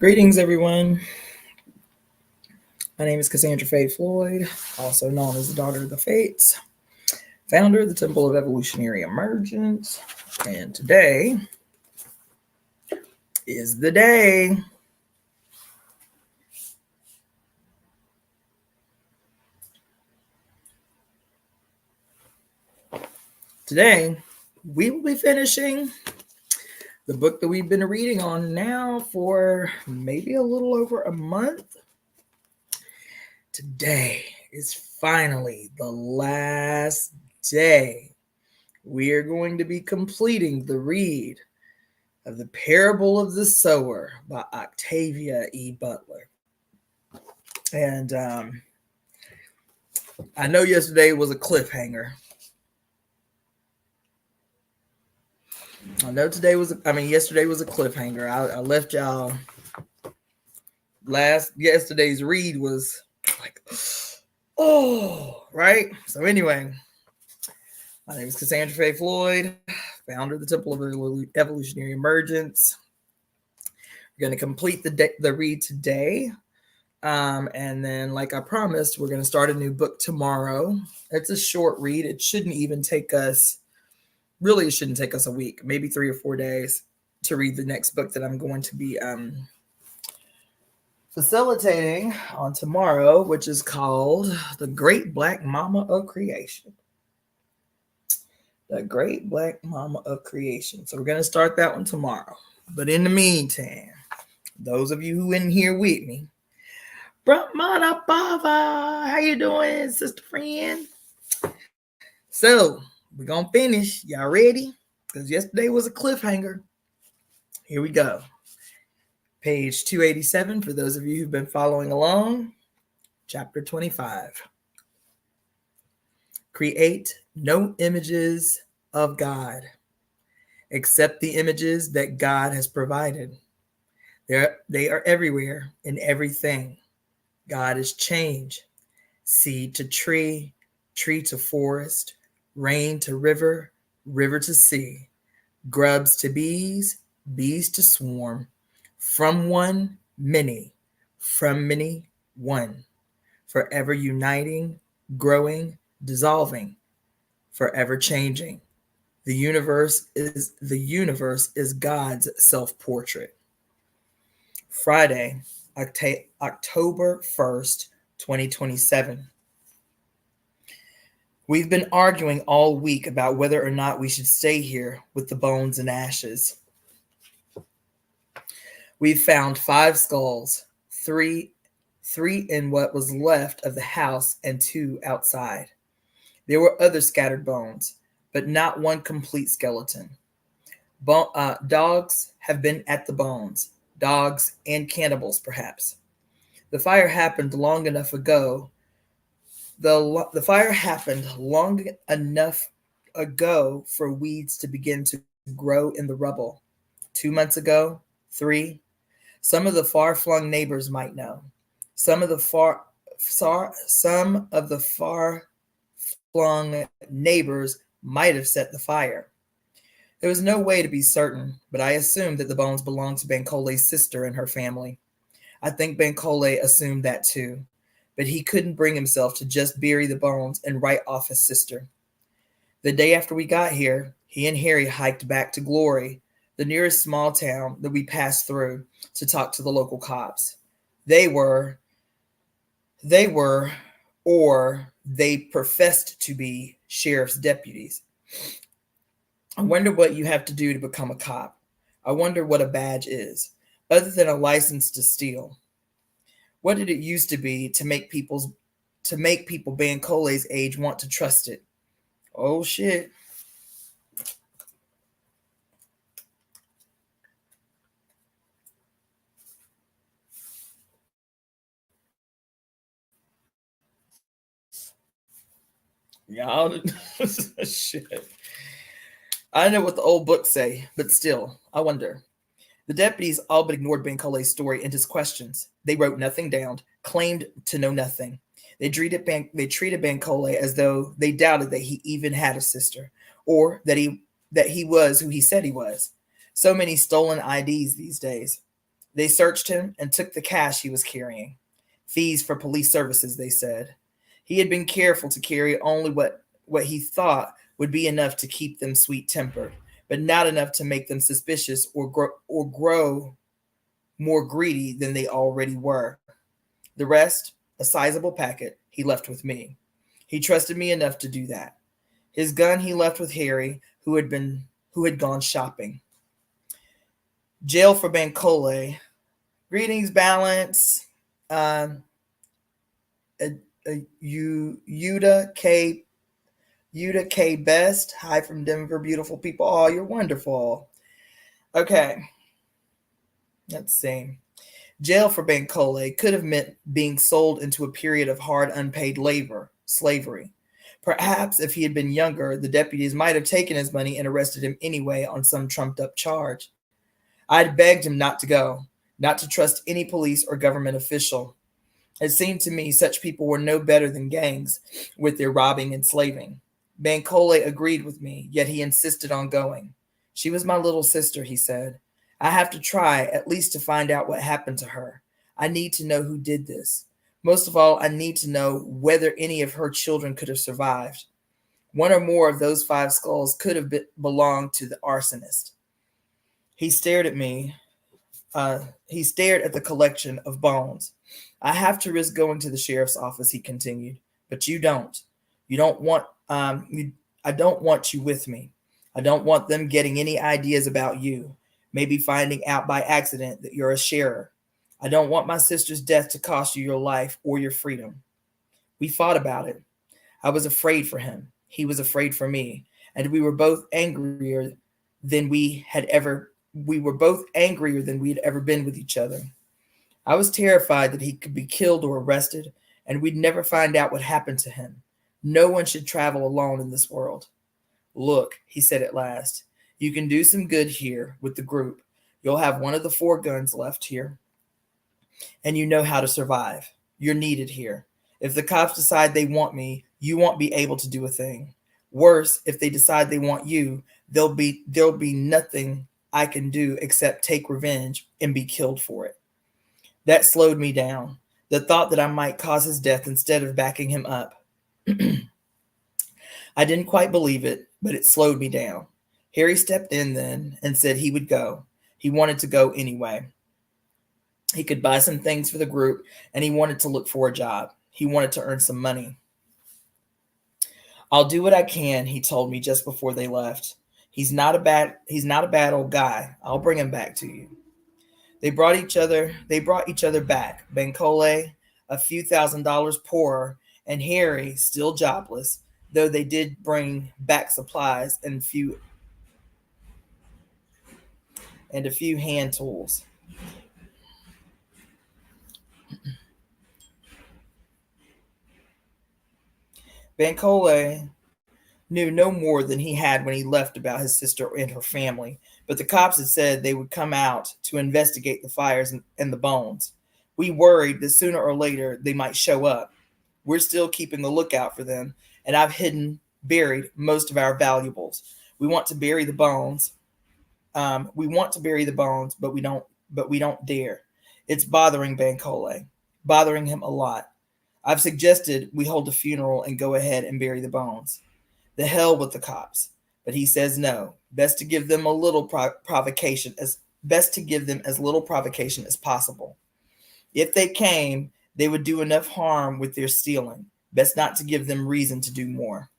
Greetings, everyone. My name is Cassandra Floyd, also known as the Daughter of the Fates, founder of the Temple of Evolutionary Emergence. And today is the day. Today, we will be finishing the book that we've been reading on now for maybe a little over a month. Today is finally the last day. We are going to be completing the read of The Parable of the Sower by Octavia E. Butler. And I know yesterday was a cliffhanger. Yesterday was a cliffhanger. I left y'all yesterday's read was like, oh, right? So anyway, my name is Cassandra Floyd, founder of the Temple of Evolutionary Emergence. We're going to complete the read today. And then, like I promised, we're going to start a new book tomorrow. It's a short read. It shouldn't take us a week, maybe 3 or 4 days to read the next book that I'm going to be facilitating on tomorrow, which is called The Great Black Mama of Creation. The Great Black Mama of Creation. So we're going to start that one tomorrow. But in the meantime, those of you who in here with me, Brahmana Bava, how you doing, sister friend? So we're going to finish. Y'all ready? Because yesterday was a cliffhanger. Here we go. Page 287 for those of you who've been following along. Chapter 25. Create no images of God except the images that God has provided. They are everywhere in everything. God is change, seed to tree, tree to forest, rain to river, river to sea, grubs to bees, bees to swarm, from one, many, from many, one, forever uniting, growing, dissolving, forever changing. The universe is God's self-portrait. Friday, October 1st, 2027. We've been arguing all week about whether or not we should stay here with the bones and ashes. We've found 5 skulls, three in what was left of the house and 2 outside. There were other scattered bones, but not one complete skeleton. Dogs have been at the bones. Dogs and cannibals, perhaps. The fire happened long enough ago. The fire happened long enough ago for weeds to begin to grow in the rubble. 2 months ago, 3. Some of the far-flung neighbors might know. Some of the far-flung neighbors might have set the fire. There was no way to be certain, but I assumed that the bones belonged to Bancole's sister and her family. I think Bancole assumed that too, but he couldn't bring himself to just bury the bones and write off his sister. The day after we got here, he and Harry hiked back to Glory, the nearest small town that we passed through, to talk to the local cops. They professed to be sheriff's deputies. I wonder what you have to do to become a cop. I wonder what a badge is, other than a license to steal. What did it used to be to make people Bancole's age want to trust it? Oh shit. Y'all, shit. I know what the old books say, but still, I wonder. The deputies all but ignored Bancole's story and his questions. They wrote nothing down, claimed to know nothing. They treated Bancole as though they doubted that he even had a sister, or that he was who he said he was. So many stolen IDs these days. They searched him and took the cash he was carrying. Fees for police services, they said. He had been careful to carry only what he thought would be enough to keep them sweet-tempered, but not enough to make them suspicious or grow more greedy than they already were. The rest, a sizable packet, he left with me. He trusted me enough to do that. His gun he left with Harry, who had gone shopping. Jail for Bancole. Greetings, Balance. Yuda K Best. Hi from Denver, beautiful people. Oh, you're wonderful. Okay. Let's see. Jail for Bancole could have meant being sold into a period of hard unpaid labor, slavery. Perhaps if he had been younger, the deputies might have taken his money and arrested him anyway on some trumped-up charge. I had begged him not to go, not to trust any police or government official. It seemed to me such people were no better than gangs with their robbing and slaving. Bancole agreed with me, yet he insisted on going. She was my little sister, he said. I have to try at least to find out what happened to her. I need to know who did this. Most of all, I need to know whether any of her children could have survived. One or more of those 5 skulls could have belonged to the arsonist. He stared at me. He stared at the collection of bones. I have to risk going to the sheriff's office, he continued, but you don't. You don't want. I don't want you with me. I don't want them getting any ideas about you. Maybe finding out by accident that you're a sharer. I don't want my sister's death to cost you your life or your freedom. We fought about it. I was afraid for him. He was afraid for me, and we were both angrier than we had ever been with each other. I was terrified that he could be killed or arrested, and we'd never find out what happened to him. No one should travel alone in this world. Look, he said at last, you can do some good here with the group. You'll have one of the 4 guns left here, and you know how to survive. You're needed here. If the cops decide they want me, you won't be able to do a thing. Worse, if they decide they want you, there'll be nothing I can do except take revenge and be killed for it. That slowed me down. The thought that I might cause his death instead of backing him up. I didn't quite believe it, but it slowed me down. Harry stepped in then and said he would go. He wanted to go anyway. He could buy some things for the group, and he wanted to look for a job. He wanted to earn some money. I'll do what I can, he told me just before they left. He's not a bad old guy. I'll bring him back to you. They brought each other back. Bancole, a few $1,000s poorer, and Harry, still jobless, though they did bring back supplies and a few hand tools. Bancole knew no more than he had when he left about his sister and her family, but the cops had said they would come out to investigate the fires and the bones. We worried that sooner or later they might show up. We're still keeping a lookout for them, and I've buried most of our valuables. We want to bury the bones. But we don't dare. It's bothering Bancole, bothering him a lot. I've suggested we hold a funeral and go ahead and bury the bones. The hell with the cops. But he says no. Best to give them as little provocation as possible. If they came, they would do enough harm with their stealing. Best not to give them reason to do more.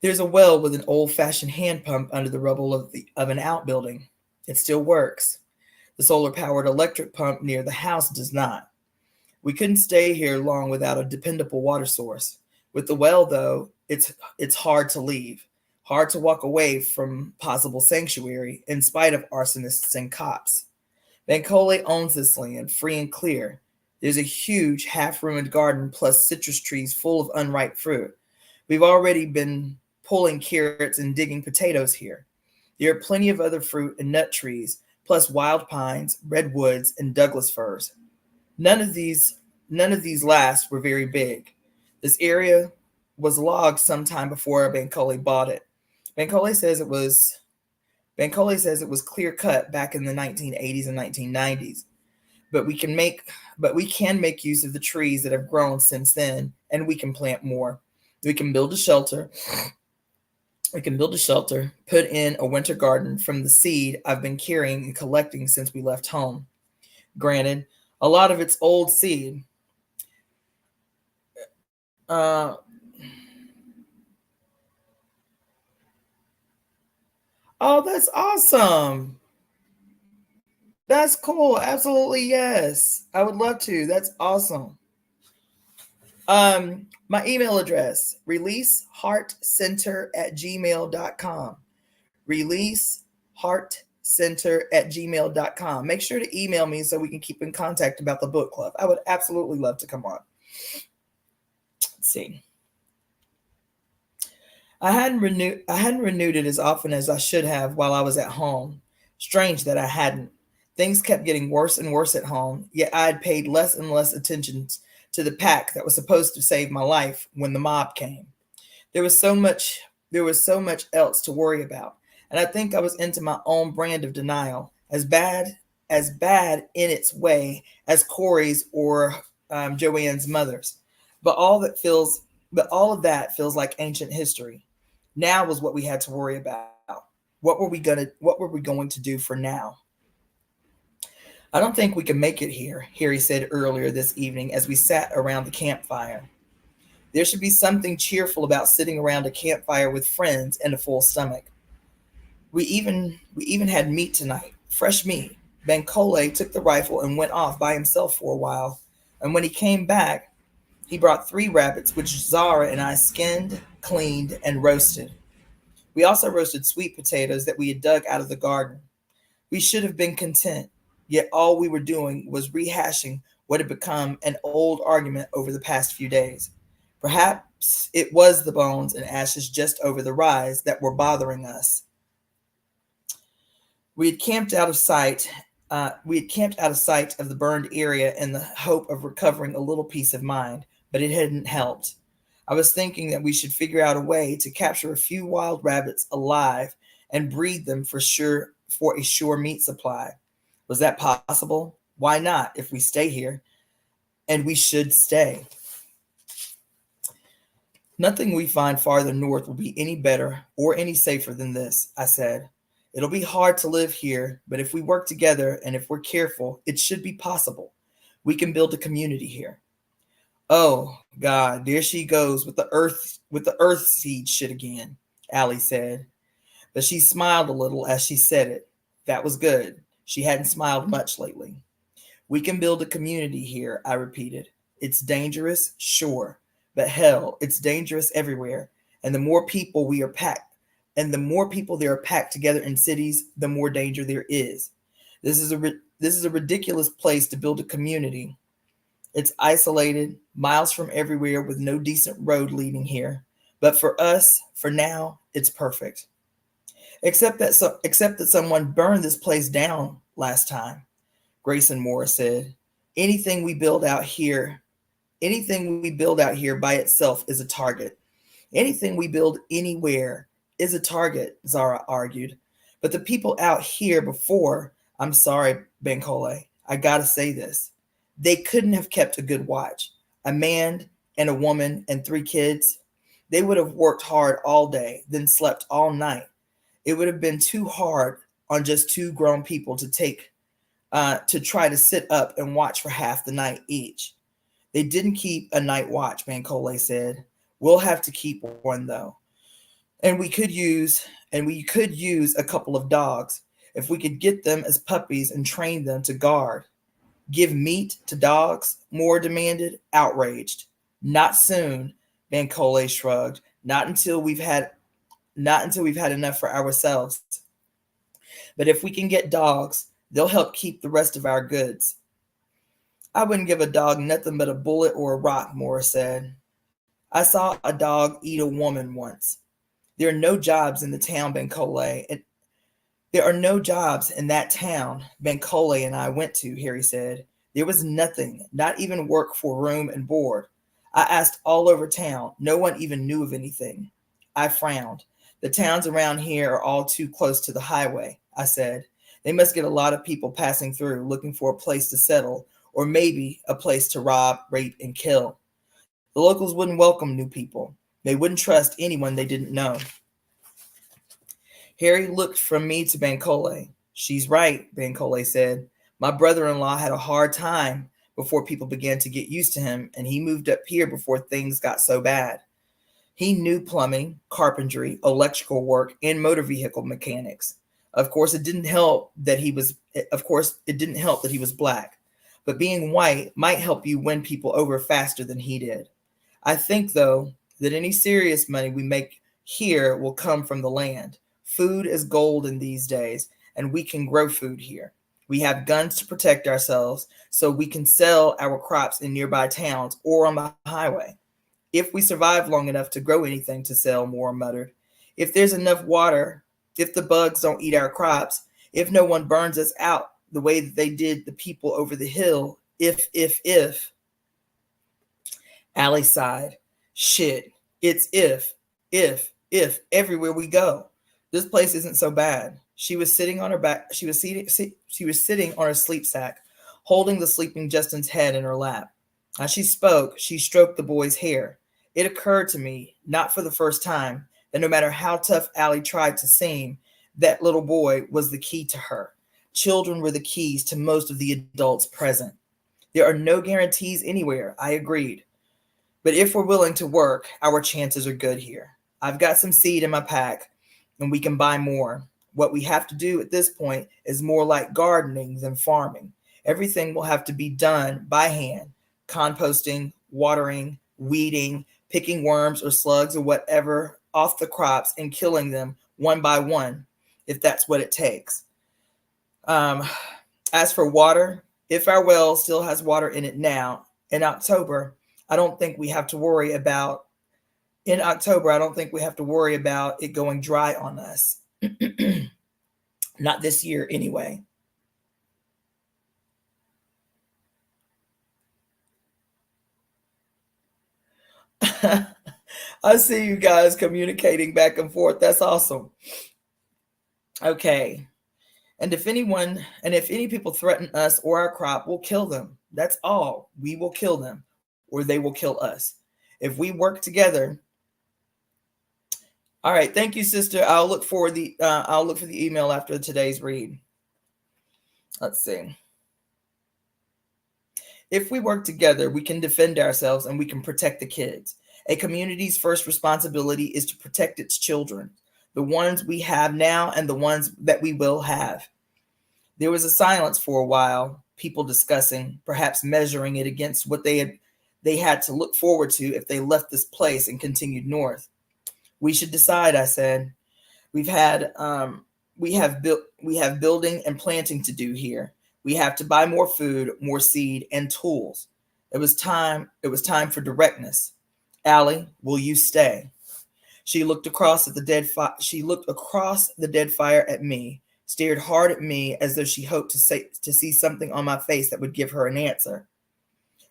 There's a well with an old-fashioned hand pump under the rubble of an outbuilding. It still works. The solar-powered electric pump near the house does not. We couldn't stay here long without a dependable water source. With the well, though, it's hard to leave, hard to walk away from possible sanctuary in spite of arsonists and cops. Bancole owns this land, free and clear. There's a huge half-ruined garden plus citrus trees full of unripe fruit. We've already been pulling carrots and digging potatoes here. There are plenty of other fruit and nut trees, plus wild pines, redwoods, and Douglas firs. None of these last were very big. This area was logged sometime before Bancole bought it. Bancole Bankole says it was clear cut back in the 1980s and 1990s, but we can make use of the trees that have grown since then, and we can plant more. We can build a shelter. Put in a winter garden from the seed I've been carrying and collecting since we left home. Granted, a lot of it's old seed. Oh, that's awesome. That's cool. Absolutely, yes. I would love to. That's awesome. My email address, releaseheartcenter@gmail.com. Releaseheartcenter@gmail.com. Make sure to email me so we can keep in contact about the book club. I would absolutely love to come on. Let's see. I hadn't renewed it as often as I should have while I was at home. Strange that I hadn't. Things kept getting worse and worse at home, yet I had paid less and less attention to the pack that was supposed to save my life when the mob came. There was so much else to worry about, and I think I was into my own brand of denial, as bad in its way as Corey's or Joanne's mother's. But all of that feels like ancient history. Now was what we had to worry about. What were we going to do for now? I don't think we can make it here, Harry said earlier this evening as we sat around the campfire. There should be something cheerful about sitting around a campfire with friends and a full stomach. We even had meat tonight, fresh meat. Bankole took the rifle and went off by himself for a while, and when he came back, he brought 3 rabbits, which Zara and I skinned, cleaned, and roasted. We also roasted sweet potatoes that we had dug out of the garden. We should have been content, yet all we were doing was rehashing what had become an old argument over the past few days. Perhaps it was the bones and ashes just over the rise that were bothering us. We had camped out of sight. Of the burned area in the hope of recovering a little peace of mind, but it hadn't helped. I was thinking that we should figure out a way to capture a few wild rabbits alive and breed them for a sure meat supply. Was that possible? Why not if we stay here? And we should stay. Nothing we find farther north will be any better or any safer than this, I said. It'll be hard to live here, but if we work together and if we're careful, it should be possible. We can build a community here. Oh, God, there she goes with the earth seed shit again, Allie said. But she smiled a little as she said it. That was good. She hadn't smiled much lately. We can build a community here, I repeated. It's dangerous, sure, but hell, it's dangerous everywhere. And the more people there are packed together in cities, the more danger there is. This is a ridiculous place to build a community. It's isolated, miles from everywhere with no decent road leading here. But for us, for now, it's perfect. Except that someone burned this place down last time, Grayson Moore said. Anything we build out here by itself is a target. Anything we build anywhere is a target, Zara argued. But the people out here before, I'm sorry, Bankole, I gotta say this. They couldn't have kept a good watch. A man and a woman and 3 kids. They would have worked hard all day, then slept all night. It would have been too hard on just 2 grown people to try to sit up and watch for half the night each. They didn't keep a night watch, Bankole said. We'll have to keep one though. And we could use a couple of dogs if we could get them as puppies and train them to guard. Give meat to dogs? Moore demanded, outraged. Not soon, Bankole shrugged. Not until we've had enough for ourselves. But if we can get dogs, they'll help keep the rest of our goods. I wouldn't give a dog nothing but a bullet or a rock, Moore said. I saw a dog eat a woman once. There are no jobs in the town, Bankole, and there are no jobs in that town Bankole and I went to, Harry said. There was nothing, not even work for room and board. I asked all over town. No one even knew of anything. I frowned. The towns around here are all too close to the highway, I said. They must get a lot of people passing through looking for a place to settle, or maybe a place to rob, rape, and kill. The locals wouldn't welcome new people. They wouldn't trust anyone they didn't know. Harry looked from me to Bankole. She's right, Bankole said. My brother-in-law had a hard time before people began to get used to him, and he moved up here before things got so bad. He knew plumbing, carpentry, electrical work, and motor vehicle mechanics. Of course, it didn't help that he was black, but being white might help you win people over faster than he did. I think, though, that any serious money we make here will come from the land. Food is gold in these days, and we can grow food here. We have guns to protect ourselves, so we can sell our crops in nearby towns or on the highway. If we survive long enough to grow anything to sell, Moore muttered. If there's enough water, if the bugs don't eat our crops, if no one burns us out the way that they did the people over the hill, if. Allie sighed. Shit, it's if, everywhere we go. This place isn't so bad. She was sitting on her back. She was sitting on her sleep sack, holding the sleeping Justin's head in her lap. As she spoke, she stroked the boy's hair. It occurred to me, not for the first time, that no matter how tough Allie tried to seem, that little boy was the key to her. Children were the keys to most of the adults present. There are no guarantees anywhere, I agreed. But if we're willing to work, our chances are good here. I've got some seed in my pack, and we can buy more. What we have to do at this point is more like gardening than farming. Everything will have to be done by hand. Composting, watering, weeding, picking worms or slugs or whatever off the crops and killing them one by one, if that's what it takes. As for water, if our well still has water in it now, in October, I don't think we have to worry about it going dry on us. Not this year anyway. I see you guys communicating back and forth. That's awesome. Okay. And if any people threaten us or our crop, we'll kill them. That's all. We will kill them, or they will kill us. If we work together. All right. Thank you, sister. I'll look for the email after today's read. Let's see. If we work together, we can defend ourselves and we can protect the kids. A community's first responsibility is to protect its children, the ones we have now and the ones that we will have. There was a silence for a while, people discussing, perhaps measuring it against what they had to look forward to if they left this place and continued north. We should decide, I said. We have building and planting to do here. We have to buy more food, more seed, and tools. It was time for directness. Allie, will you stay? She looked across the dead fire at me, stared hard at me as though she hoped to see something on my face that would give her an answer.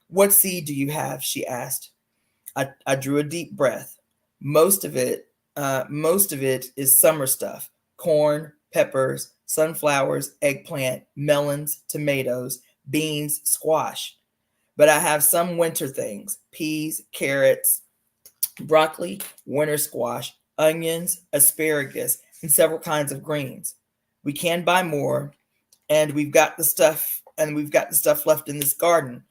What seed do you have? She asked. I drew a deep breath. Most of it is summer stuff: corn, peppers, sunflowers, eggplant, melons, tomatoes, beans, squash. But I have some winter things: peas, carrots, broccoli, winter squash, onions, asparagus, and several kinds of greens. We can buy more, and we've got the stuff left in this garden.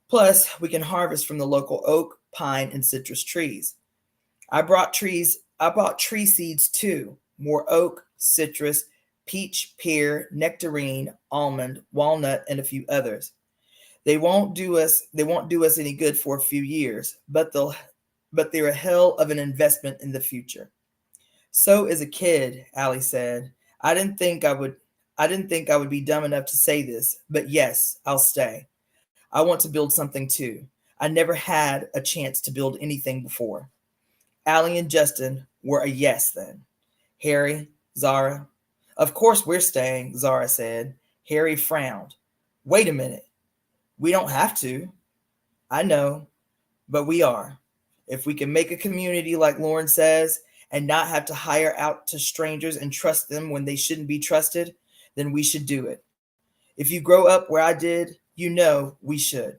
Plus, we can harvest from the local oak, pine, and citrus trees. I bought tree seeds too: more oak, citrus, peach, pear, nectarine, almond, walnut, and a few others. They won't do us any good for a few years, but they're a hell of an investment in the future. So as a kid, Allie said, I didn't think I would be dumb enough to say this, but yes, I'll stay. I want to build something too. I never had a chance to build anything before. Allie and Justin were a yes then. Harry, Zara. Of course we're staying, Zara said. Harry frowned. Wait a minute. We don't have to. I know, but we are. If we can make a community like Lauren says, and not have to hire out to strangers and trust them when they shouldn't be trusted, then we should do it. If you grow up where I did, you know we should.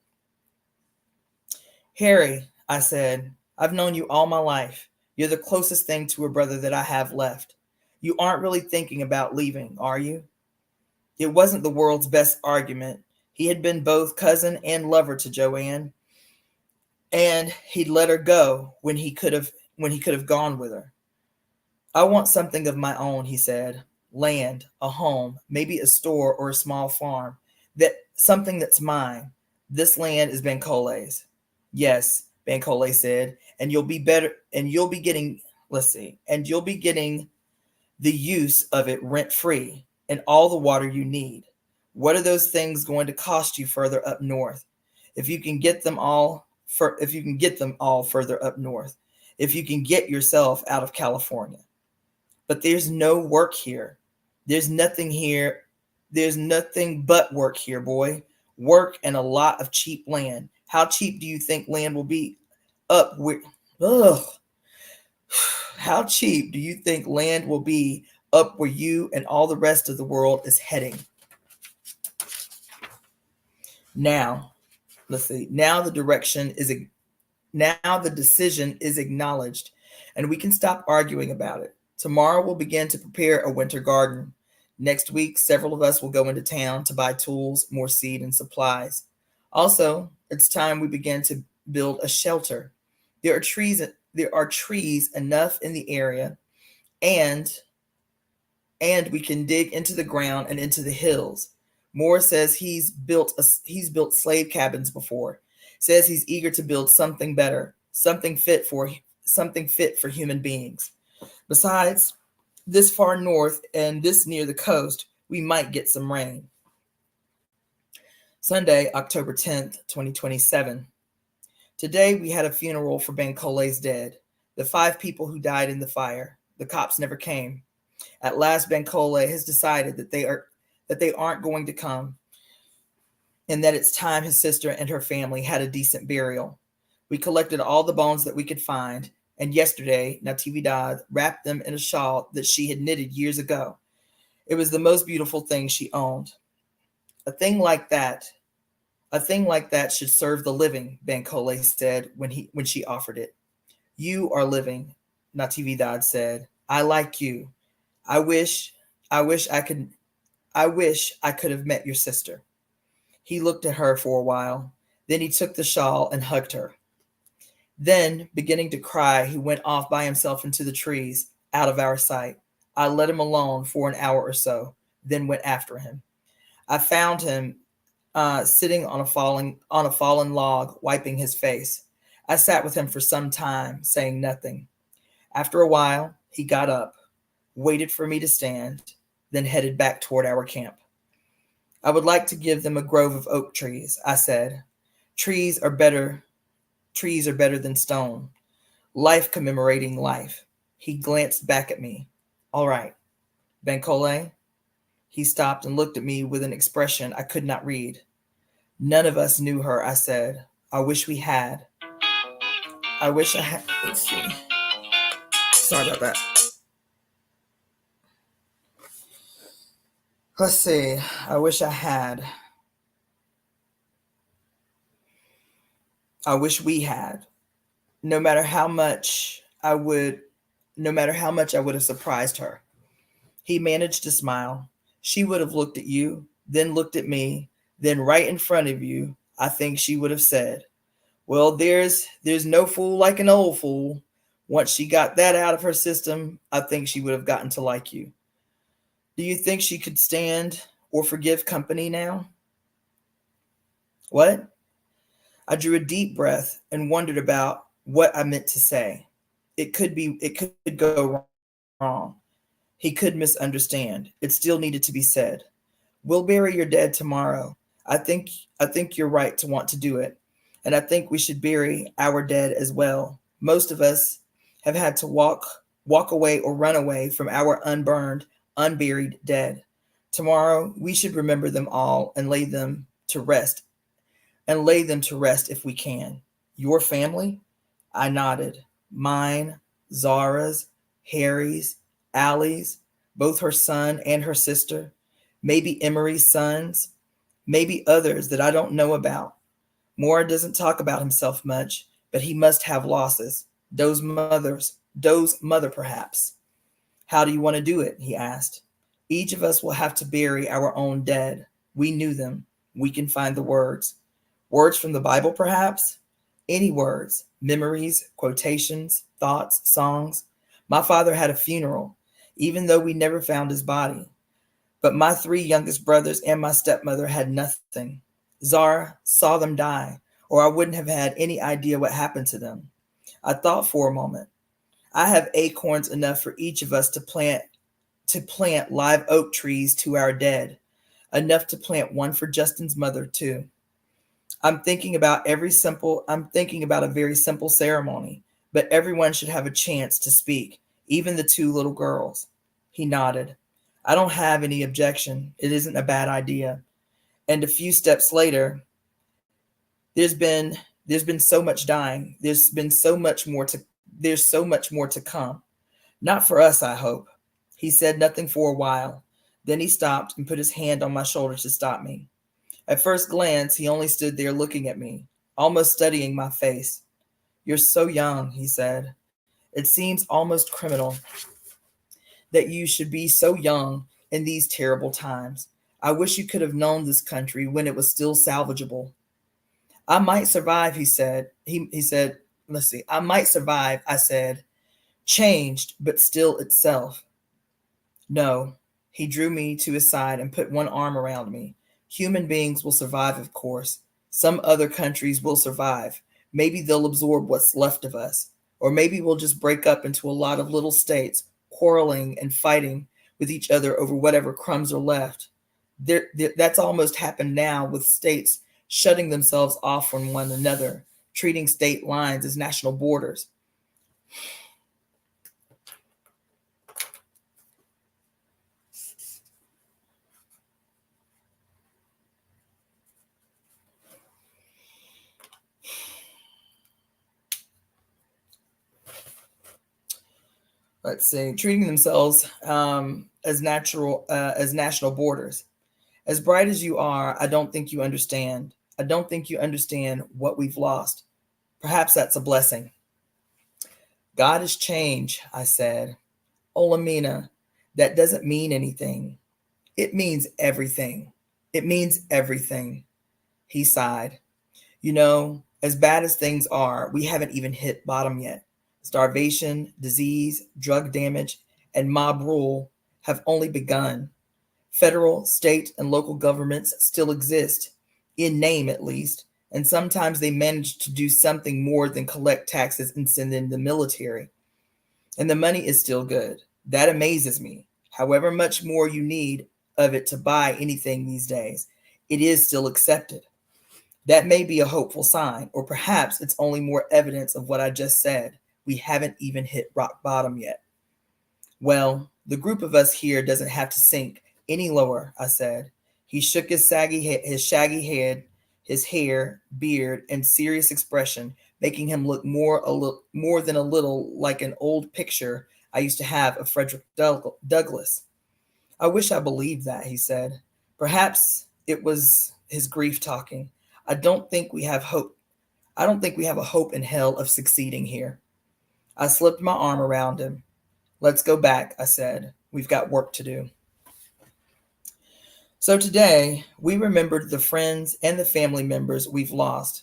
Harry, I said, I've known you all my life. You're the closest thing to a brother that I have left. You aren't really thinking about leaving, are you? It wasn't the world's best argument. He had been both cousin and lover to Joanne, and he'd let her go when he could have gone with her. I want something of my own, he said. Land, a home, maybe a store or a small farm. Something that's mine. This land is Bancole's. Yes, Bancole said, and you'll be getting the use of it rent free and all the water you need. What are those things going to cost you further up north? If you can get them all further up north, if you can get yourself out of California. But there's no work here. There's nothing here. There's nothing but work here, boy. Work and a lot of cheap land. How cheap do you think land will be up where? How cheap do you think land will be up where you and all the rest of the world is heading? Now, let's see. Now the decision is acknowledged, and we can stop arguing about it. Tomorrow we'll begin to prepare a winter garden. Next week, several of us will go into town to buy tools, more seed, and supplies. Also, it's time we begin to build a shelter. There are trees enough in the area, and we can dig into the ground and into the hills. Moore says he's built slave cabins before. Says he's eager to build something better, something fit for human beings. Besides, this far north and this near the coast, we might get some rain. Sunday, October 10th, 2027. Today, we had a funeral for Bancole's dead, the 5 people who died in the fire. The cops never came. At last, Bancole has decided that they aren't going to come, and that it's time his sister and her family had a decent burial. We collected all the bones that we could find, and yesterday, Natividad wrapped them in a shawl that she had knitted years ago. It was the most beautiful thing she owned. A thing like that should serve the living, Bancole said when she offered it. You are living, Natividad said. I like you. I wish I could have met your sister. He looked at her for a while. Then he took the shawl and hugged her. Then, beginning to cry, he went off by himself into the trees, out of our sight. I let him alone for an hour or so, then went after him. I found him sitting on a fallen log, wiping his face. I sat with him for some time, saying nothing. After a while, he got up, waited for me to stand, then headed back toward our camp. I would like to give them a grove of oak trees, I said. Trees are better than stone. Life commemorating life. He glanced back at me. All right, Bancole. He stopped and looked at me with an expression I could not read. None of us knew her, I said. I wish we had. I wish I had. Let's see. Sorry about that. Let's see. I wish I had. I wish we had. No matter how much I would have surprised her. He managed to smile. She would have looked at you, then looked at me, then right in front of you, I think she would have said, well, there's no fool like an old fool. Once she got that out of her system, I think she would have gotten to like you. Do you think she could stand or forgive company now? What? I drew a deep breath and wondered about what I meant to say. It could go wrong. He could misunderstand. It still needed to be said. We'll bury your dead tomorrow. I think you're right to want to do it. And I think we should bury our dead as well. Most of us have had to walk away or run away from our unburned, unburied dead. Tomorrow, we should remember them all and lay them to rest if we can. Your family? I nodded. Mine, Zara's, Harry's, Allie's, both her son and her sister, maybe Emery's sons, maybe others that I don't know about. Moore doesn't talk about himself much, but he must have losses. Doe's mother perhaps. How do you want to do it? He asked. Each of us will have to bury our own dead. We knew them. We can find the words. Words from the Bible, perhaps? Any words, memories, quotations, thoughts, songs. My father had a funeral, even though we never found his body. But my 3 youngest brothers and my stepmother had nothing. Zara saw them die, or I wouldn't have had any idea what happened to them. I thought for a moment. I have acorns enough for each of us to plant live oak trees to our dead, enough to plant one for Justin's mother too. I'm thinking about a very simple ceremony, but everyone should have a chance to speak, even the 2 little girls. He nodded. I don't have any objection. It isn't a bad idea. And a few steps later, there's been so much dying. There's so much more to come. Not for us, I hope. He said nothing for a while. Then he stopped and put his hand on my shoulder to stop me. At first glance, he only stood there looking at me, almost studying my face. You're so young, he said. It seems almost criminal that you should be so young in these terrible times. I wish you could have known this country when it was still salvageable. I might survive, he said. He said, let's see, I might survive, I said, changed, but still itself. No, he drew me to his side and put one arm around me. Human beings will survive, of course. Some other countries will survive. Maybe they'll absorb what's left of us. Or maybe we'll just break up into a lot of little states, quarreling and fighting with each other over whatever crumbs are left. That's almost happened now with states shutting themselves off from one another, treating state lines as national borders. Let's see, treating themselves as national borders. As bright as you are, I don't think you understand. I don't think you understand what we've lost. Perhaps that's a blessing. God is change, I said. Olamina, that doesn't mean anything. It means everything. It means everything. He sighed. You know, as bad as things are, we haven't even hit bottom yet. Starvation, disease, drug damage, and mob rule have only begun. Federal, state, and local governments still exist, in name at least, and sometimes they manage to do something more than collect taxes and send in the military. And the money is still good. That amazes me. However much more you need of it to buy anything these days, it is still accepted. That may be a hopeful sign, or perhaps it's only more evidence of what I just said. We haven't even hit rock bottom yet. Well, the group of us here doesn't have to sink any lower, I said. He shook his shaggy head, his hair, beard, and serious expression, making him look more than a little like an old picture I used to have of Frederick Douglass. I wish I believed that, he said. Perhaps it was his grief talking. I don't think we have hope. I don't think we have a hope in hell of succeeding here. I slipped my arm around him. Let's go back, I said. We've got work to do. So today, we remembered the friends and the family members we've lost.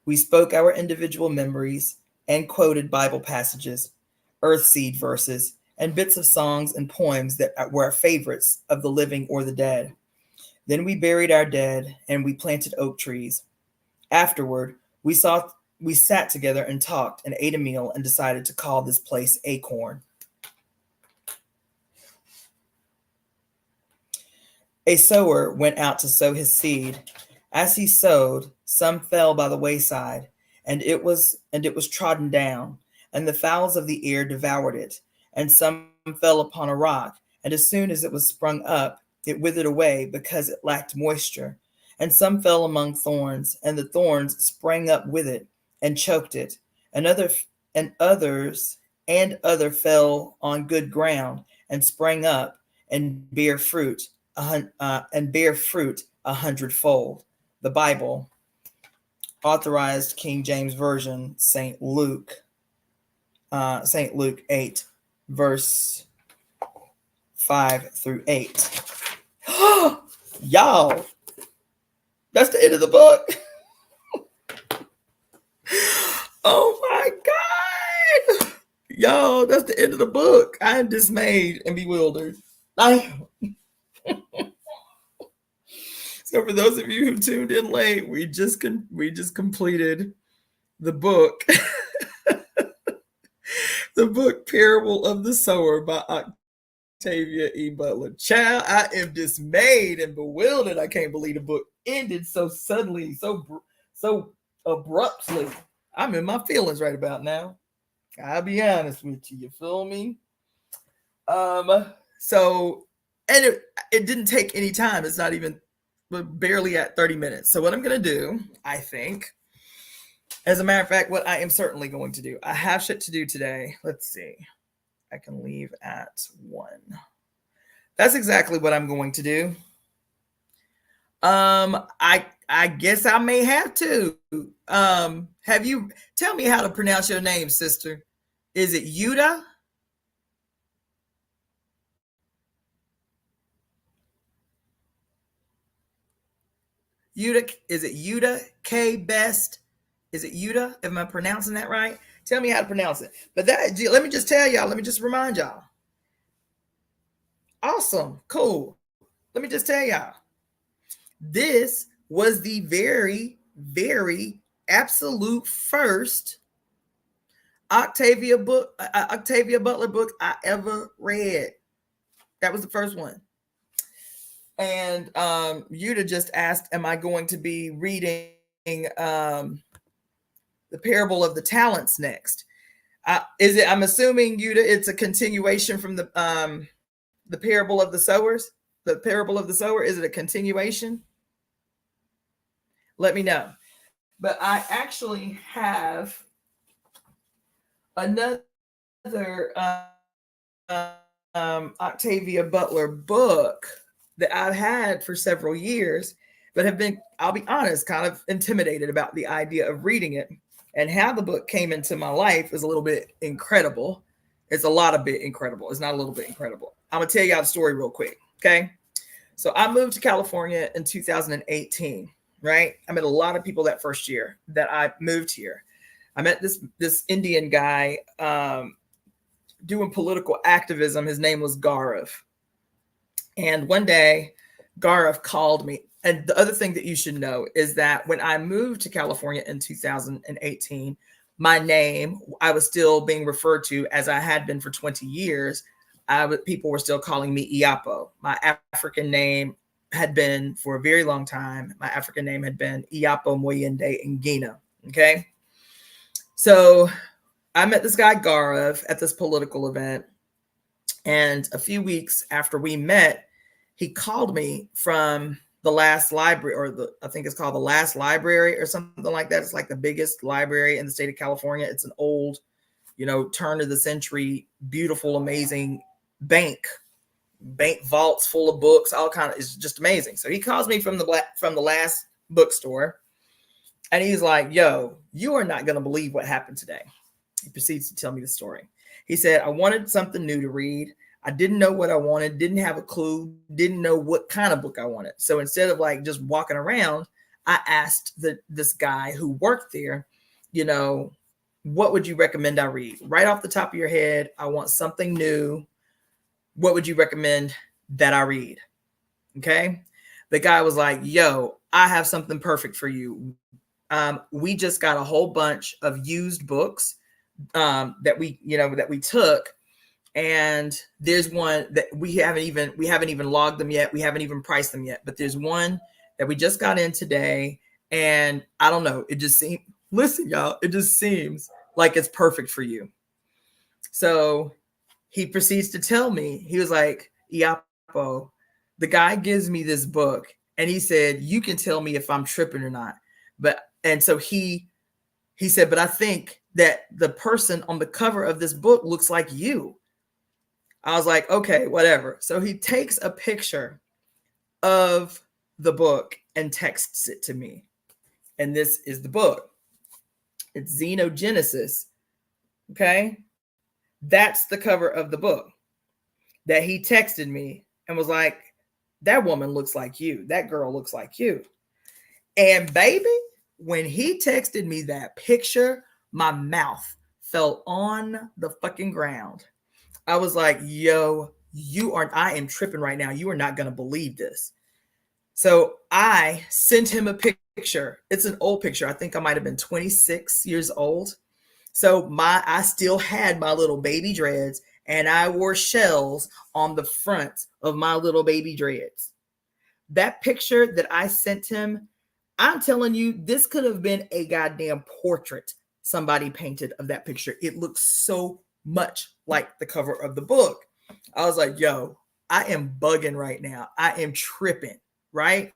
We spoke our individual memories and quoted Bible passages, earthseed verses, and bits of songs and poems that were our favorites of the living or the dead. Then we buried our dead and we planted oak trees. Afterward, we sat together and talked and ate a meal and decided to call this place Acorn. A sower went out to sow his seed. As he sowed, some fell by the wayside, and it was trodden down, and the fowls of the air devoured it. And some fell upon a rock, and as soon as it was sprung up, it withered away because it lacked moisture. And some fell among thorns, and the thorns sprang up with it and choked it. And others and other fell on good ground and sprang up and bear fruit, and bear fruit 100-fold. The Bible, Authorized King James Version, St. Luke 8, verse 5 through 8. Y'all, that's the end of the book. Oh my God. Y'all, that's the end of the book. I am dismayed and bewildered. So for those of you who tuned in late, we just completed the book. The book Parable of the Sower by Octavia E. Butler. Child, I am dismayed and bewildered. I can't believe the book ended so suddenly, so abruptly. I'm in my feelings right about now. I'll be honest with you. You feel me? So, and it didn't take any time. It's not even, we're barely at 30 minutes. So what I'm going to do, I think, as a matter of fact, what I am certainly going to do, I have shit to do today. Let's see. I can leave at 1. That's exactly what I'm going to do. I guess I may have to. Have you, tell me how to pronounce your name, sister. Is it Yuda? Yuda, is it Yuda K Best? Is it Yuda? Am I pronouncing that right? Tell me how to pronounce it. But that, let me just tell y'all, let me just remind y'all. Awesome, cool. Let me just tell y'all. This was the very, very absolute first Octavia Butler book I ever read. That was the first one. And Yuda just asked, am I going to be reading the Parable of the Talents next? Is it, I'm assuming, Yuda, it's a continuation from the Parable of the Sowers? The Parable of the Sower, is it a continuation? Let me know. But I actually have another Octavia Butler book that I've had for several years, but have been, I'll be honest, kind of intimidated about the idea of reading it. And how the book came into my life is a little bit incredible. It's a lot of bit incredible. It's not a little bit incredible. I'm going to tell you the story real quick. Okay. So I moved to California in 2018, right? I met a lot of people that first year that I moved here. I met this Indian guy doing political activism. His name was Gaurav. And one day, Gaurav called me. And the other thing that you should know is that when I moved to California in 2018, my name, I was still being referred to as I had been for 20 years. People were still calling me Iapo. My African name had been, for a very long time, my African name had been Iapo Moyende Ngina. Okay. So I met this guy Gaurav at this political event. And a few weeks after we met, he called me from the last library, or I think it's called the Last Library or something like that. It's like the biggest library in the state of California. It's an old, turn of the century, beautiful, amazing bank vaults full of books, all kind of, it's just amazing. So he calls me from the last bookstore, and he's like, yo, you are not going to believe what happened today. He proceeds to tell me the story. He said, I wanted something new to read. I didn't know what I wanted, didn't have a clue, didn't know what kind of book I wanted. So instead of like just walking around, I asked this guy who worked there, what would you recommend I read? Right off the top of your head, I want something new. What would you recommend that I read? Okay. The guy was like, yo, I have something perfect for you. We just got a whole bunch of used books that we took. And there's one that we haven't even logged them yet. We haven't even priced them yet, but there's one that we just got in today. And I don't know, it just seems, listen, y'all, it just seems like it's perfect for you. So he proceeds to tell me, he was like, Iapo, the guy gives me this book and he said, you can tell me if I'm tripping or not. And so he said, but I think that the person on the cover of this book looks like you. I was like, okay, whatever. So he takes a picture of the book and texts it to me. And this is the book. It's Xenogenesis. Okay. That's the cover of the book that he texted me and was like, that woman looks like you. That girl looks like you. And baby, when he texted me that picture, my mouth fell on the fucking ground. I was like, yo, I am tripping right now. You are not going to believe this. So I sent him a picture. It's an old picture. I think I might have been 26 years old. So I still had my little baby dreads, and I wore shells on the front of my little baby dreads. That picture that I sent him, I'm telling you, this could have been a goddamn portrait somebody painted of that picture. It looks so much like the cover of the book. I was like, yo, I am bugging right now. I am tripping, right?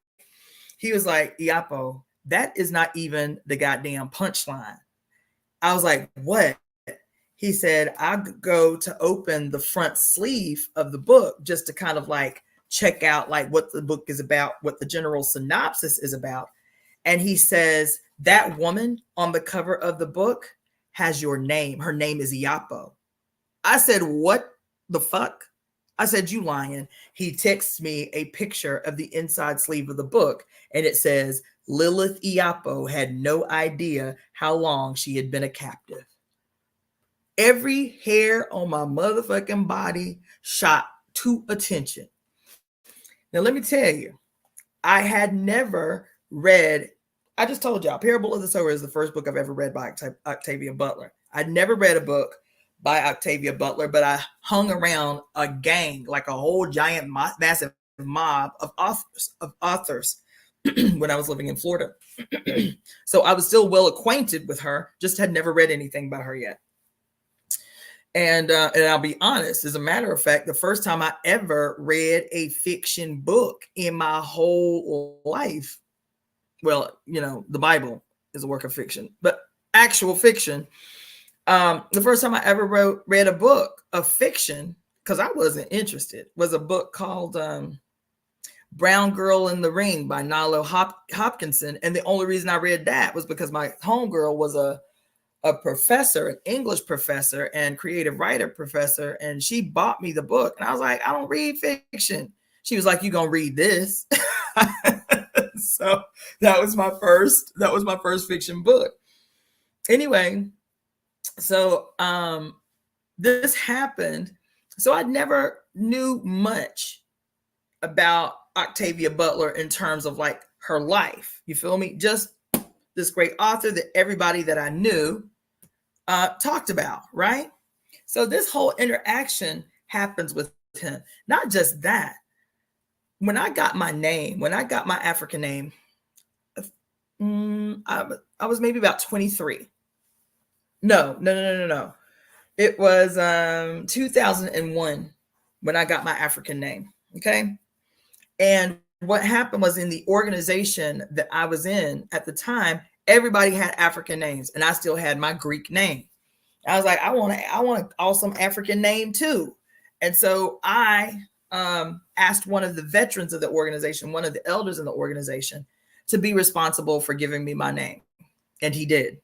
He was like, Iapo, that is not even the goddamn punchline. I was like, what? He said, I go to open the front sleeve of the book just to kind of like check out like what the book is about, what the general synopsis is about. And he says, that woman on the cover of the book has your name. Her name is Iapo. I said, what the fuck? I said, you lying. He texts me a picture of the inside sleeve of the book, and it says, Lilith Iapo had no idea how long she had been a captive. Every hair on my motherfucking body shot to attention. Now, let me tell you, I had never read, I just told y'all, Parable of the Sower is the first book I've ever read by Octavia Butler. I'd never read a book by Octavia Butler, but I hung around a gang, like a whole giant, massive mob of authors when I was living in Florida. So I was still well acquainted with her, just had never read anything by her yet. And I'll be honest, as a matter of fact, the first time I ever read a fiction book in my whole life, well, you know, the Bible is a work of fiction, but actual fiction. The first time I ever read a book of fiction, because I wasn't interested, was a book called Brown Girl in the Ring by Nalo Hopkinson. And the only reason I read that was because my homegirl was a professor, an English professor and creative writer professor. And she bought me the book. And I was like, I don't read fiction. She was like, you gonna read this. So that was my first fiction book. Anyway, so this happened. So I never knew much about Octavia Butler in terms of like her life. You feel me? Just this great author that everybody that I knew talked about, right? So this whole interaction happens with him. Not just that. When I got my name, when I got my African name, I was maybe about 23. No. It was 2001 when I got my African name. Okay. And what happened was, in the organization that I was in at the time, everybody had African names, and I still had my Greek name. I was like, I want an awesome African name too. And so I asked one of the veterans of the organization, one of the elders in the organization, to be responsible for giving me my name. And he did.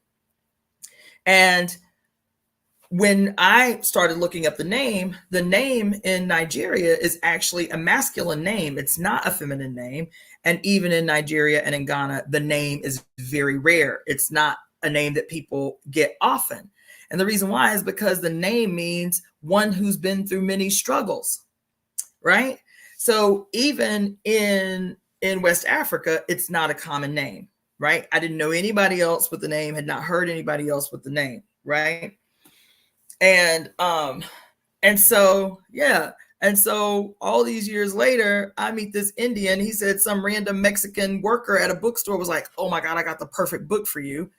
And when I started looking up the name in Nigeria is actually a masculine name. It's not a feminine name. And even in Nigeria and in Ghana, the name is very rare. It's not a name that people get often. And the reason why is because the name means one who's been through many struggles, right? So even in West Africa, it's not a common name, right? I didn't know anybody else with the name, had not heard anybody else with the name, right? And so all these years later, I meet this Indian. He said some random Mexican worker at a bookstore was like, oh my God, I got the perfect book for you.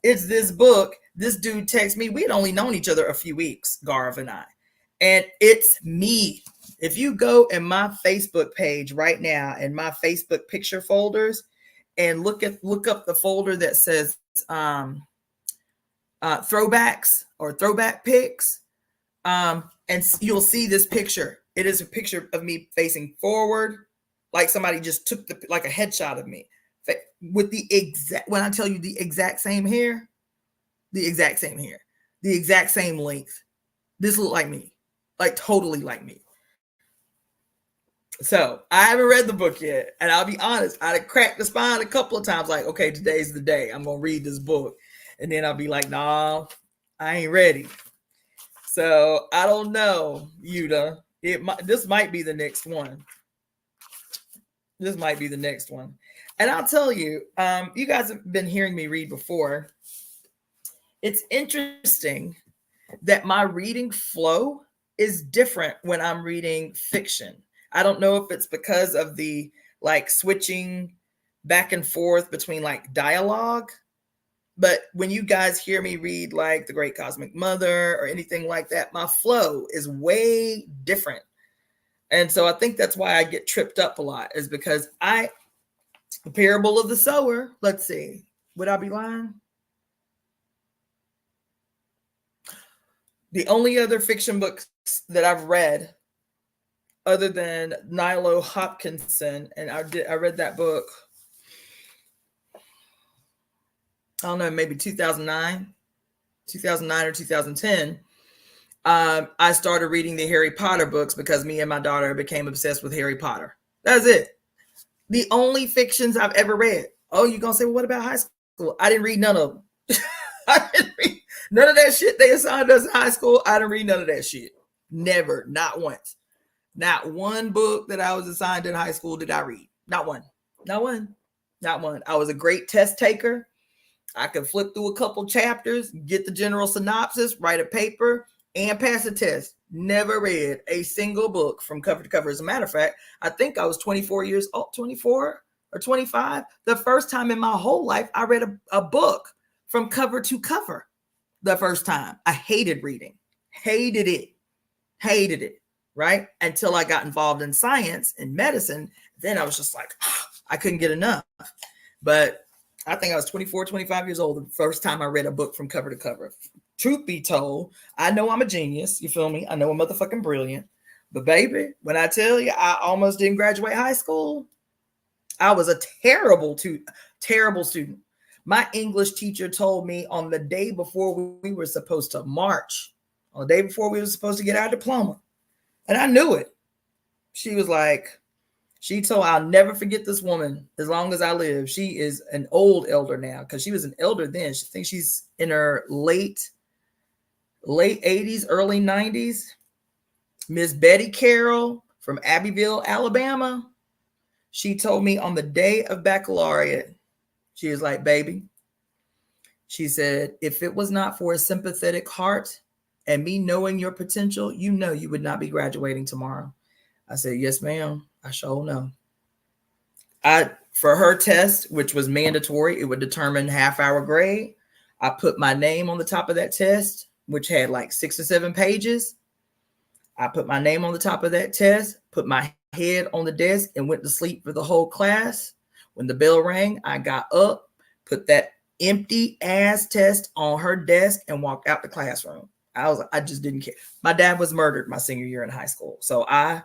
It's this book. This dude texts me. We had only known each other a few weeks, Garv and I. And it's me. If you go in my Facebook page right now, in my Facebook picture folders, and look up the folder that says throwbacks or throwback pics. And you'll see this picture. It is a picture of me facing forward, like somebody just took like a headshot of me with the exact, when I tell you the exact same hair, the exact same hair, the exact same length. This looked like me, like totally like me. So I haven't read the book yet. And I'll be honest, I'd cracked the spine a couple of times, like, okay, today's the day. I'm going to read this book. And then I'll be like, nah, I ain't ready. So I don't know, Yuta. This might be the next one. This might be the next one. And I'll tell you, you guys have been hearing me read before. It's interesting that my reading flow is different when I'm reading fiction. I don't know if it's because of the like switching back and forth between like dialogue, but when you guys hear me read like The Great Cosmic Mother or anything like that, my flow is way different. And so I think that's why I get tripped up a lot, is because the Parable of the Sower, let's see, would I be lying? The only other fiction books that I've read other than Nilo Hopkinson, and I read that book, I don't know, maybe 2009 or 2010. I started reading the Harry Potter books because me and my daughter became obsessed with Harry Potter. That's it. The only fictions I've ever read. Oh, you're going to say, well, what about high school? I didn't read none of them. I didn't read none of that shit they assigned us in high school. I didn't read none of that shit. Never. Not once. Not one book that I was assigned in high school did I read. Not one. Not one. Not one. I was a great test taker. I could flip through a couple chapters, get the general synopsis, write a paper, and pass a test. Never read a single book from cover to cover. As a matter of fact, I think I was 24 years old, 24 or 25. The first time in my whole life I read a book from cover to cover. The first time. I hated reading. Hated it. Right? Until I got involved in science and medicine. Then I was just like, I couldn't get enough. But I think I was 24, 25 years old the first time I read a book from cover to cover. Truth be told, I know I'm a genius. You feel me? I know I'm motherfucking brilliant. But baby, when I tell you I almost didn't graduate high school, I was a terrible student. My English teacher told me on the day before we were supposed to march, on the day before we were supposed to get our diploma, and I knew it. She was like, I'll never forget this woman as long as I live. She is an old elder now, because she was an elder then. She thinks she's in her late 80s, early 90s. Miss Betty Carroll from Abbeville, Alabama. She told me on the day of baccalaureate, she was like, baby, she said, if it was not for a sympathetic heart and me knowing your potential, you know you would not be graduating tomorrow. I said, yes, ma'am. I sure know. For her test, which was mandatory, it would determine half-hour grade. I put my name on the top of that test, which had like 6 or 7 pages. I put my name on the top of that test, put my head on the desk, and went to sleep for the whole class. When the bell rang, I got up, put that empty ass test on her desk, and walked out the classroom. I just didn't care. My dad was murdered my senior year in high school. So I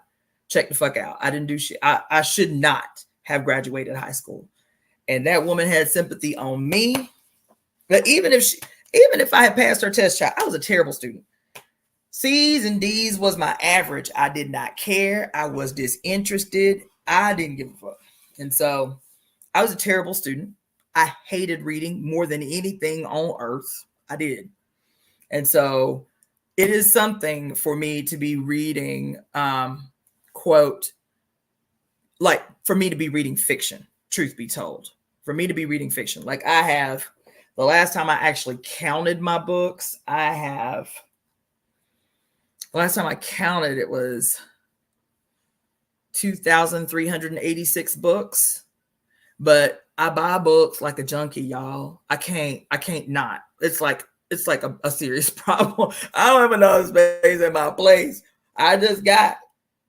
checked the fuck out. I didn't do shit. I should not have graduated high school. And that woman had sympathy on me. But even if I had passed her test, child, I was a terrible student. C's and D's was my average. I did not care. I was disinterested. I didn't give a fuck. And so I was a terrible student. I hated reading more than anything on earth. I did. And so it is something for me to be reading, quote, like for me to be reading fiction, truth be told, for me to be reading fiction. Like I have, the last time I actually counted my books, last time I counted, it was 2,386 books. But I buy books like a junkie, y'all. I can't not. It's like a serious problem. I don't have enough space in my place. I just got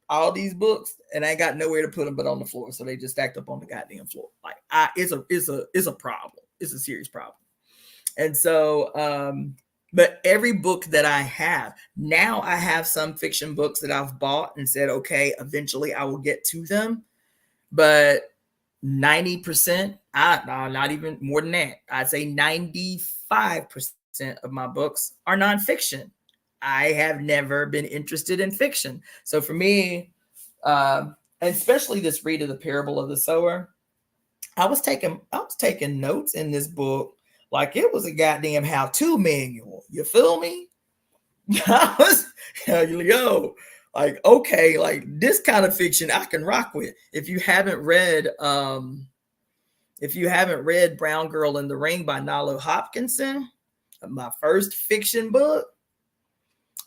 all these books and I ain't got nowhere to put them but on the floor. So they just stacked up on the goddamn floor. Like it's a problem. It's a serious problem. And so, but every book that I have, now I have some fiction books that I've bought and said, okay, eventually I will get to them. But 90%, not even more than that, I'd say 95% of my books are nonfiction. I have never been interested in fiction. So for me, especially this read of the Parable of the Sower, I was taking notes in this book like it was a goddamn how-to manual. You feel me? I was, yo, like, okay, like this kind of fiction I can rock with. If you haven't read Brown Girl in the Ring by Nalo Hopkinson, my first fiction book,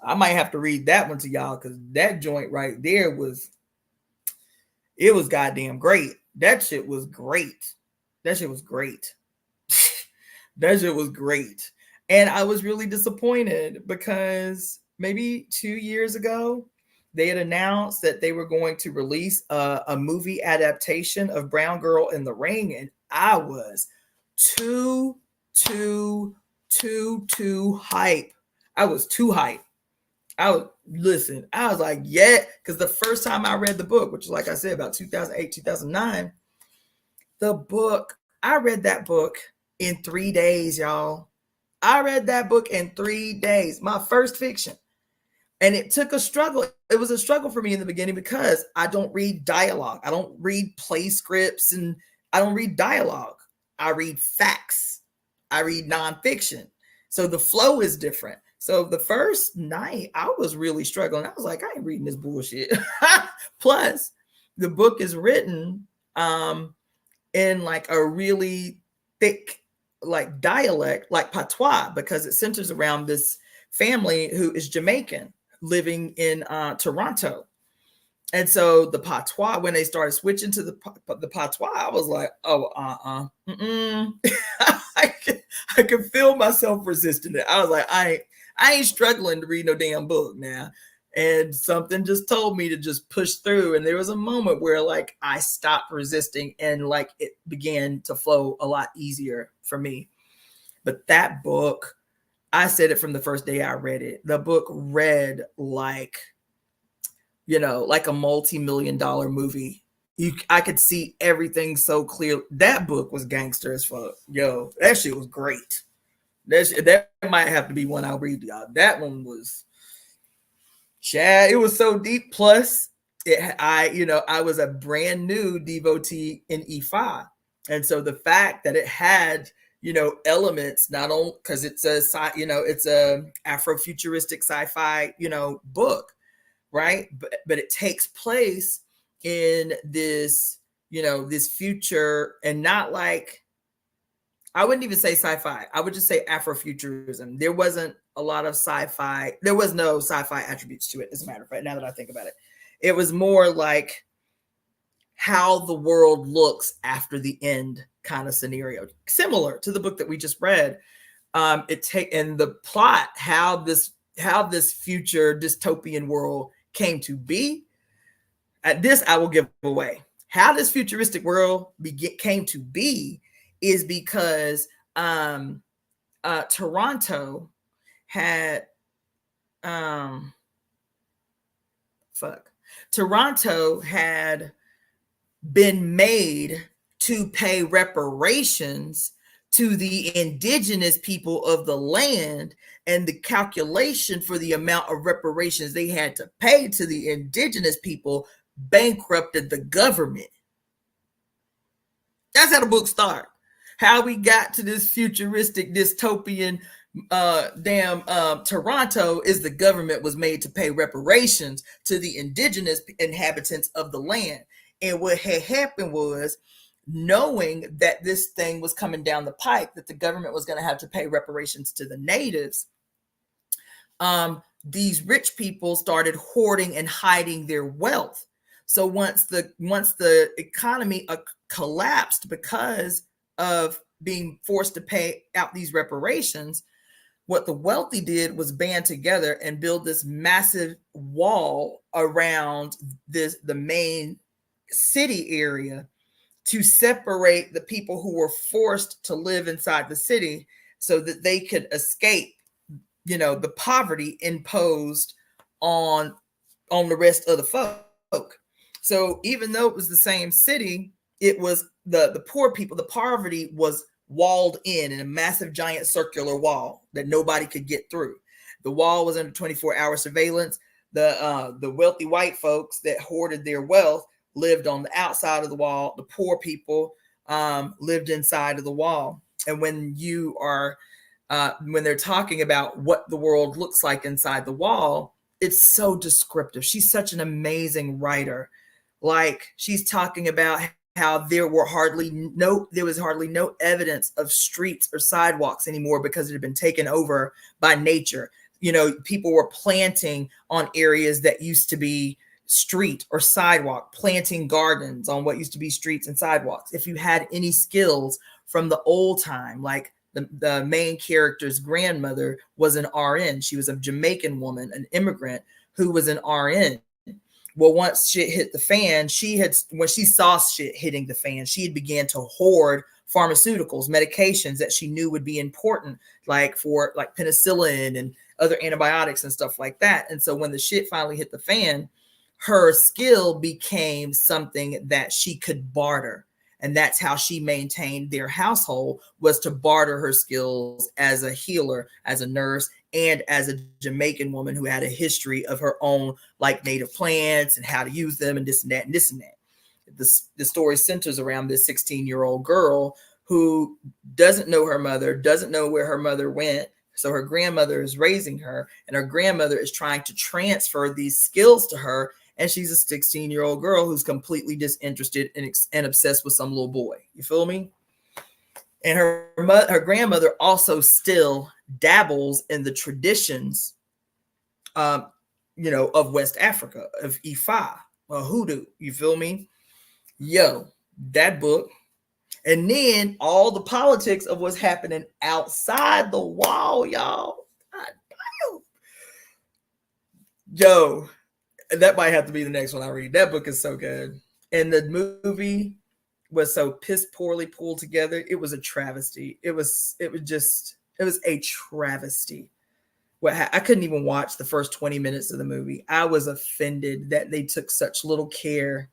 I might have to read that one to y'all, because that joint right there was goddamn great. That shit was great. That shit was great. That shit was great. And I was really disappointed because maybe 2 years ago, they had announced that they were going to release a movie adaptation of Brown Girl in the Ring. And I was too hype. I was too hype. I was like, yeah, because the first time I read the book, which is, like I said, about 2008, 2009, I read that book in 3 days, y'all. I read that book in 3 days, my first fiction. And it took a struggle. It was a struggle for me in the beginning because I don't read dialogue. I don't read play scripts, and I don't read dialogue. I read facts. I read nonfiction. So the flow is different. So the first night I was really struggling. I was like, I ain't reading this bullshit. Plus, the book is written in like a really thick like dialect, like patois, because it centers around this family who is Jamaican living in Toronto. And so the patois, when they started switching to the patois, I was like, oh, I could feel myself resisting it. I was like, I ain't struggling to read no damn book now. And something just told me to just push through. And there was a moment where like I stopped resisting and like it began to flow a lot easier for me. But that book, I said it from the first day I read it. The book read like, like a multi-million-dollar movie. I could see everything so clear. That book was gangster as fuck. Yo, that shit was great. That might have to be one I'll read, y'all. That one was, Chad, it was so deep. Plus, I was a brand new devotee in E5. And so the fact that it had, elements, not only because it's a Afrofuturistic sci-fi, book, right? But it takes place in this, this future, and not like, I wouldn't even say sci-fi. I would just say Afrofuturism. There wasn't a lot of sci-fi. There was no sci-fi attributes to it, as a matter of fact, now that I think about it. It was more like how the world looks after the end kind of scenario, similar to the book that we just read. And the plot, how this future dystopian world came to be. At this, I will give away. How this futuristic world came to be is because Toronto had Toronto had been made to pay reparations to the indigenous people of the land, and the calculation for the amount of reparations they had to pay to the indigenous people bankrupted the government. That's how the book starts. How we got to this futuristic dystopian Toronto is the government was made to pay reparations to the indigenous inhabitants of the land. And what had happened was, knowing that this thing was coming down the pike, that the government was going to have to pay reparations to the natives, these rich people started hoarding and hiding their wealth. So once the economy collapsed because of being forced to pay out these reparations, what the wealthy did was band together and build this massive wall around the main city area to separate the people who were forced to live inside the city, so that they could escape, the poverty imposed on the rest of the folk. So even though it was the same city, it was the poor people, the poverty was walled in a massive giant circular wall that nobody could get through. The wall was under 24-hour surveillance. The wealthy white folks that hoarded their wealth lived on the outside of the wall. The poor people lived inside of the wall. And when when they're talking about what the world looks like inside the wall, it's so descriptive. She's such an amazing writer. Like, she's talking about how there was hardly no evidence of streets or sidewalks anymore because it had been taken over by nature. People were planting on areas that used to be street or sidewalk, planting gardens on what used to be streets and sidewalks. If you had any skills from the old time, like the main character's grandmother was an RN. She was a Jamaican woman, an immigrant who was an RN. Well, once shit hit the fan, when she saw shit hitting the fan, she had began to hoard pharmaceuticals, medications that she knew would be important, like penicillin and other antibiotics and stuff like that. And so when the shit finally hit the fan, her skill became something that she could barter. And that's how she maintained their household, was to barter her skills as a healer, as a nurse, and as a Jamaican woman who had a history of her own, like native plants and how to use them and this and that and this and that. The story centers around this 16-year-old girl who doesn't know her mother, doesn't know where her mother went. So her grandmother is raising her, and her grandmother is trying to transfer these skills to her. And she's a 16-year-old girl who's completely disinterested and obsessed with some little boy. You feel me? And her grandmother also still dabbles in the traditions, of West Africa, of Ifa, or hoodoo. You feel me? Yo, that book. And then all the politics of what's happening outside the wall, y'all. God damn. Yo, that might have to be the next one I read. That book is so good. And the movie was so piss poorly pulled together. It was a travesty. It was a travesty. I couldn't even watch the first 20 minutes of the movie. I was offended that they took such little care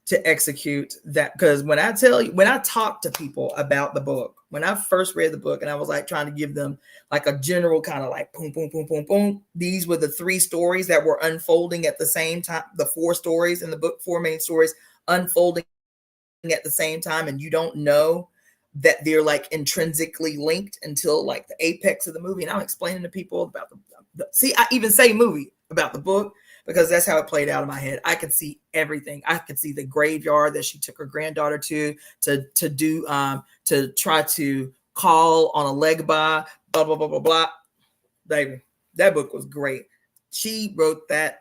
to execute that. Because when I talk to people about the book, when I first read the book and I was like trying to give them like a general kind of like boom, boom, boom, boom, boom. These were the 3 stories that were unfolding at the same time. The 4 stories in the book, 4 main stories unfolding at the same time. And you don't know that they're like intrinsically linked until like the apex of the movie. And I'm explaining to people about see, I even say movie about the book, because that's how it played out in my head. I could see everything. I could see the graveyard that she took her granddaughter to try to call on a leg blah, blah, blah, blah, blah. Baby, that book was great. She wrote that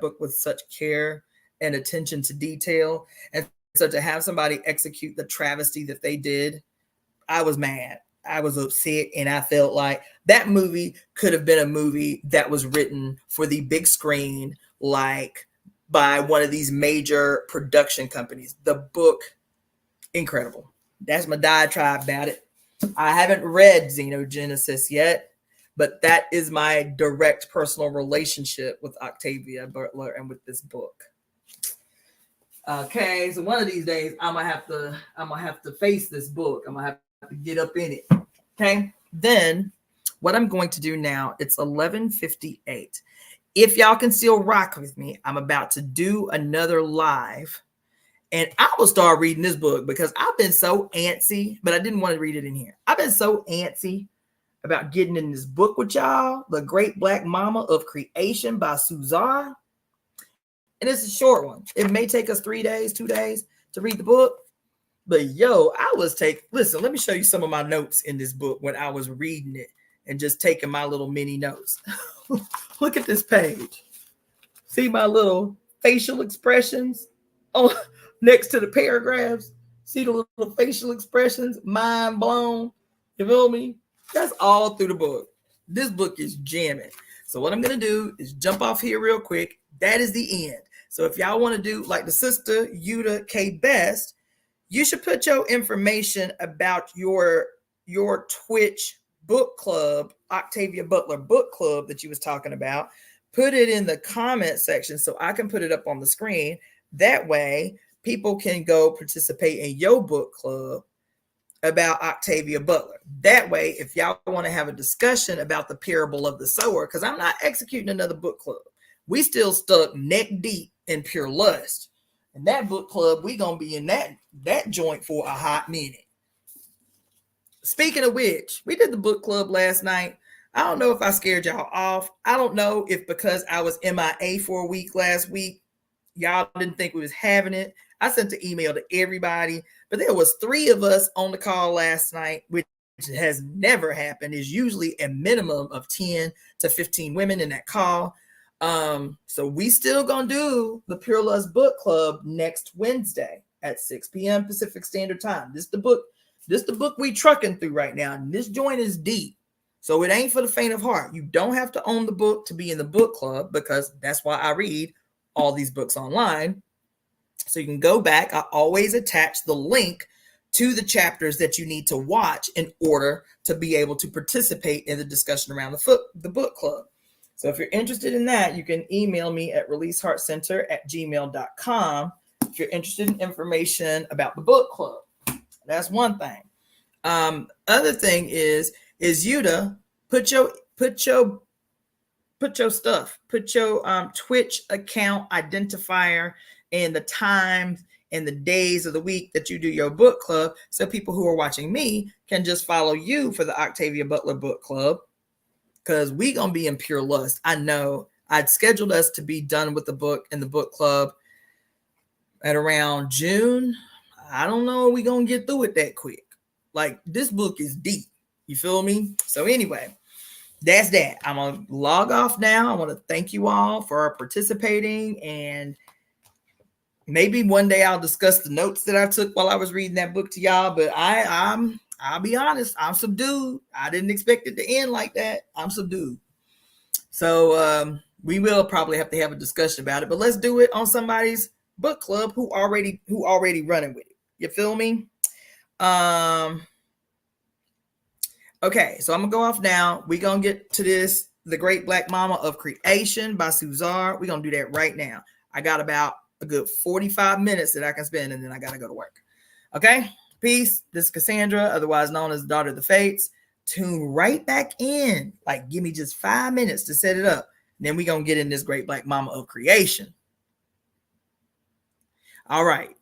book with such care and attention to detail. And so to have somebody execute the travesty that they did, I was mad. I was upset, and I felt like that movie could have been a movie that was written for the big screen, like by one of these major production companies. The book, incredible. That's my diatribe about it. I haven't read Xenogenesis yet, but that is my direct personal relationship with Octavia Butler and with this book. Okay, so one of these days I'm gonna have to face this book. I'm gonna have to get up in it. Okay, then what I'm going to do now, it's 11:58. If y'all can still rock with me, I'm about to do another live, and I will start reading this book because I've been so antsy, but I didn't want to read it in here. I've been so antsy about getting in this book with y'all, The Great Black Mama of Creation by Suzanne. And it's a short one. It may take us 3 days, 2 days to read the book. But yo, listen, let me show you some of my notes in this book when I was reading it and just taking my little mini notes. Look at this page. See my little facial expressions next to the paragraphs? See the little facial expressions? Mind blown. You feel me? That's all through the book. This book is jamming. So what I'm going to do is jump off here real quick. That is the end. So if y'all want to do like the sister Yuta K Best, you should put your information about your Twitch book club, Octavia Butler book club that you was talking about, put it in the comment section so I can put it up on the screen. That way people can go participate in your book club about Octavia Butler. That way, if y'all want to have a discussion about the parable of the sower, because I'm not executing another book club. We still stuck neck deep in pure lust. And that book club, we gonna be in that joint for a hot minute. Speaking of which, we did the book club last night. I don't know if I scared y'all off. I don't know if because I was MIA for a week last week, y'all didn't think we was having it. I sent the email to everybody, but there was 3 of us on the call last night, which has never happened. Is usually a minimum of 10 to 15 women in that call. So we still gonna do the Pure Lust Book Club next Wednesday at 6 p.m. Pacific Standard Time. This the book we trucking through right now. And this joint is deep. So it ain't for the faint of heart. You don't have to own the book to be in the book club, because that's why I read all these books online. So you can go back. I always attach the link to the chapters that you need to watch in order to be able to participate in the discussion around the book club. So if you're interested in that, you can email me at releaseheartcenter@gmail.com if you're interested in information about the book club. That's one thing. Other thing is you to put your stuff, put your Twitch account identifier and the times and the days of the week that you do your book club, so people who are watching me can just follow you for the Octavia Butler book club, because we gonna be in pure lust. I know I'd scheduled us to be done with the book and the book club at around June. I don't know if we gonna get through it that quick. Like, this book is deep. You feel me? So anyway, that's that. I'm gonna log off now. I want to thank you all for participating, and maybe one day I'll discuss the notes that I took while I was reading that book to y'all. But I'll be honest, I'm subdued. I didn't expect it to end like that. I'm subdued. So we will probably have to have a discussion about it. But let's do it on somebody's book club who already running with it. You feel me? Okay, so I'm gonna go off now. We're gonna get to this, The Great Black Mama of Creation by Suzar. We're gonna do that right now. I got about a good 45 minutes that I can spend, and then I gotta go to work. Okay, peace. This is Cassandra, otherwise known as Daughter of the Fates. Tune right back in. Like, give me just 5 minutes to set it up. And then we're gonna get in this Great Black Mama of Creation. All right.